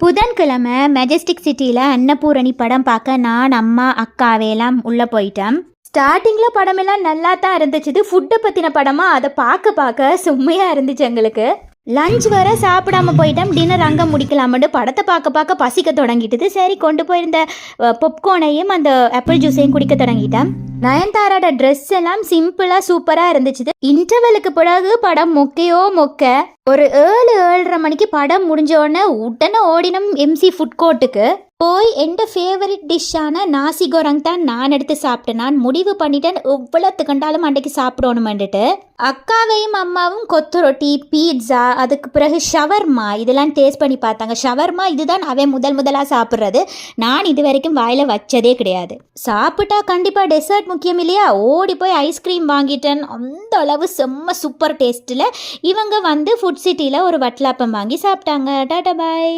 புதன்கிழமை மெஜஸ்டிக் சிட்டியில் அன்னபூரணி படம் பார்க்க நான் அம்மா அக்காவையெல்லாம் உள்ளே போயிட்டேன். ஸ்டார்டிங்கில் படமெல்லாம் நல்லா தான் இருந்துச்சு. ஃபுட்டை பற்றின படமாக அதை பார்க்க செம்மையாக இருந்துச்சு. எங்களுக்கு லஞ்ச் வர சாப்பிடாம போயிட்டோம். டின்னர் அங்கே முடிக்கலாமட்டு படத்தை பார்க்க பசிக்க தொடங்கிட்டுது. சரி, கொண்டு போயிருந்த பாப்கார்னையும் அந்த ஆப்பிள் ஜூஸையும் குடிக்க தொடங்கிட்டேன். நயன்தாரோட ட்ரெஸ் எல்லாம் சிம்பிளாக சூப்பராக இருந்துச்சு. இன்டர்வலுக்கு பிறகு படம் மொக்க. ஒரு 7-7:30 மணிக்கு படம் முடிஞ்ச உடனே ஓடினம் எம்சி ஃபுட் கோர்ட்டுக்கு போய் என் ஃபேவரட் டிஷ்ஷான நாசி கோரங் தான் நான் எடுத்து சாப்பிட்டேன். நான் முடிவு பண்ணிட்டேன் எவ்வளோத்து கண்டாலும் அன்றைக்கு சாப்பிடணுமெண்டுட்டு. அக்காவையும் அம்மாவும் கொத்து ரொட்டி, பீட்சா, அதுக்கு பிறகு ஷவர்மா இதெல்லாம் டேஸ்ட் பண்ணி பார்த்தாங்க. ஷவர்மா இதுதான் அவன் முதலாக சாப்பிட்றது. நான் இது வரைக்கும் வாயில் வச்சதே கிடையாது. சாப்பிட்டா கண்டிப்பாக டெசர்ட் முக்கியம் இல்லையா? ஓடி போய் ஐஸ்கிரீம் வாங்கிட்டேன். அந்த அளவு செம்ம சூப்பர் டேஸ்ட்டில் இவங்க ஃபுட் சிட்டியில் ஒரு வட்டலாப்பம் வாங்கி சாப்பிட்டாங்க. டாடா பாய்.